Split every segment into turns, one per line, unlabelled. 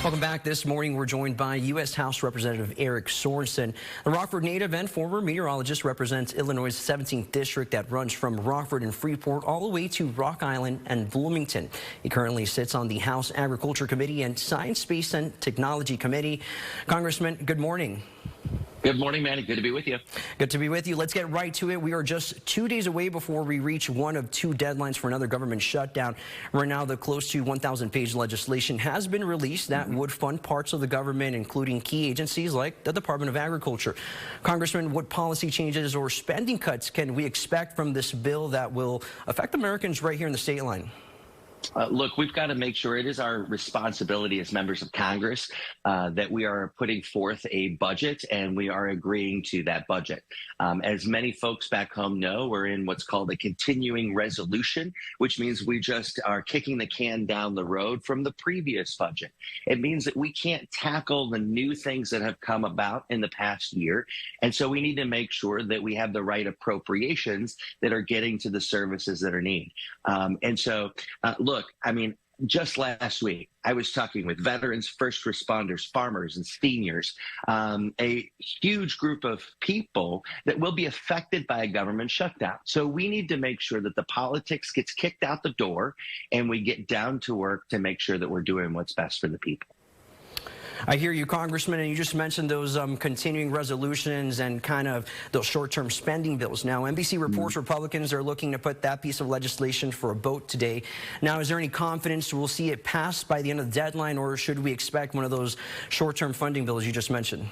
Welcome back. This morning, we're joined by U.S. House Representative Eric Sorensen. The Rockford native and former meteorologist represents Illinois' 17th district that runs from Rockford and Freeport all the way to Rock Island and Bloomington. He currently sits on the House Agriculture Committee and Science, Space, and Technology Committee. Congressman, good morning.
Good morning, Manny. Good to be with you.
Good to be with you. Let's get right to it. We are just 2 days away before we reach one of two deadlines for another government shutdown. Right now, the close to 1,000-page legislation has been released that would fund parts of the government, including key agencies like the Department of Agriculture. Congressman, what policy changes or spending cuts can we expect from this bill that will affect Americans right here in the state line?
Look, we've got to make sure it is our responsibility as members of Congress that we are putting forth a budget and we are agreeing to that budget. As many folks back home know, we're in what's called a continuing resolution, which means we just are kicking the can down the road from the previous budget. It means that we can't tackle the new things that have come about in the past year. And so we need to make sure that we have the right appropriations that are getting to the services that are needed. Look, I mean, just last week, I was talking with veterans, first responders, farmers, and seniors, a huge group of people that will be affected by a government shutdown. So we need to make sure that the politics gets kicked out the door and we get down to work to make sure that we're doing what's best for the people.
I hear you, Congressman, and you just mentioned those continuing resolutions and kind of those short-term spending bills. Now, NBC reports Republicans are looking to put that piece of legislation for a vote today. Now, is there any confidence we'll see it passed by the end of the deadline, or should we expect one of those short-term funding bills you just mentioned?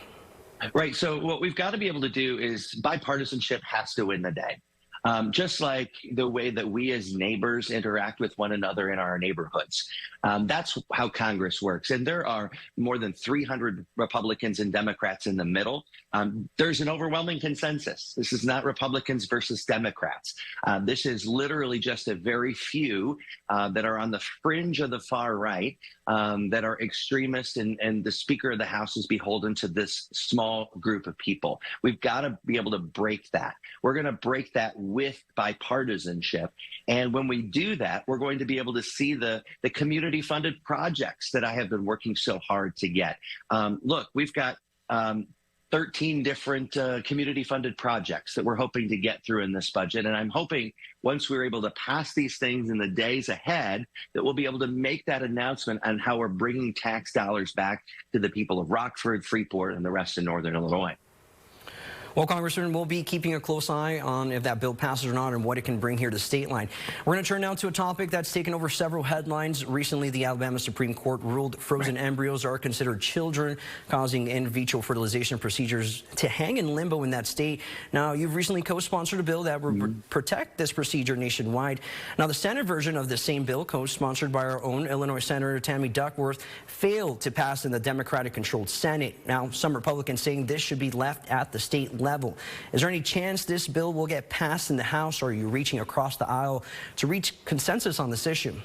Right. So what we've got to be able to do is bipartisanship has to win the day. Just like the way that we as neighbors interact with one another in our neighborhoods. That's how Congress works. And there are more than 300 Republicans and Democrats in the middle. There's an overwhelming consensus. This is not Republicans versus Democrats. This is literally just a very few that are on the fringe of the far right that are extremists, and the Speaker of the House is beholden to this small group of people. We've got to be able to break that. We're going to break that with bipartisanship. And when we do that, we're going to be able to see the community-funded projects that I have been working so hard to get. Look, we've got 13 different community-funded projects that we're hoping to get through in this budget. And I'm hoping once we're able to pass these things in the days ahead, that we'll be able to make that announcement on how we're bringing tax dollars back to the people of Rockford, Freeport, and the rest of Northern Illinois.
Well, Congressman, we'll be keeping a close eye on if that bill passes or not and what it can bring here to the state line. We're going to turn now to a topic that's taken over several headlines. Recently, the Alabama Supreme Court ruled frozen embryos are considered children, causing in vitro fertilization procedures to hang in limbo in that state. Now, you've recently co-sponsored a bill that would protect this procedure nationwide. Now, the Senate version of the same bill, co-sponsored by our own Illinois Senator Tammy Duckworth, failed to pass in the Democratic-controlled Senate. Now, some Republicans saying this should be left at the state level. Is there any chance this bill will get passed in the House, or are you reaching across the aisle to reach consensus on this issue?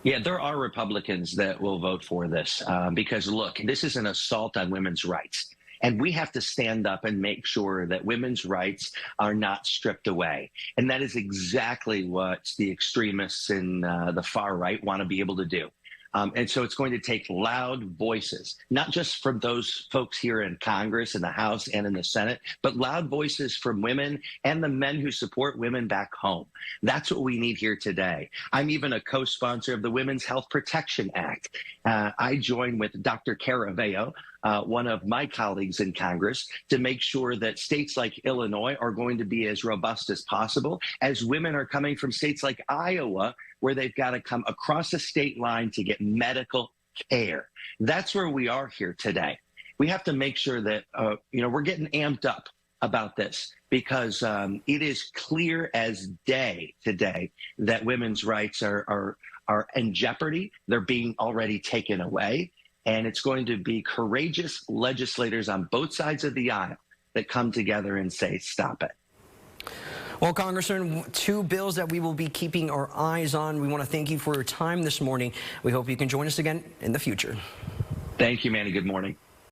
Yeah, there are Republicans that will vote for this because, look, this is an assault on women's rights. And we have to stand up and make sure that women's rights are not stripped away. And that is exactly what the extremists in the far right want to be able to do. And so it's going to take loud voices, not just from those folks here in Congress, in the House, and in the Senate, but loud voices from women and the men who support women back home. That's what we need here today. I'm even a co-sponsor of the Women's Health Protection Act. I join with Dr. Caraveo, one of my colleagues in Congress, to make sure that states like Illinois are going to be as robust as possible, as women are coming from states like Iowa, where they've got to come across a state line to get medical care. That's where we are here today. We have to make sure that, we're getting amped up about this because it is clear as day today that women's rights are in jeopardy. They're being already taken away. And it's going to be courageous legislators on both sides of the aisle that come together and say, stop it.
Well, Congressman, two bills that we will be keeping our eyes on. We want to thank you for your time this morning. We hope you can join us again in the future.
Thank you, Manny. Good morning.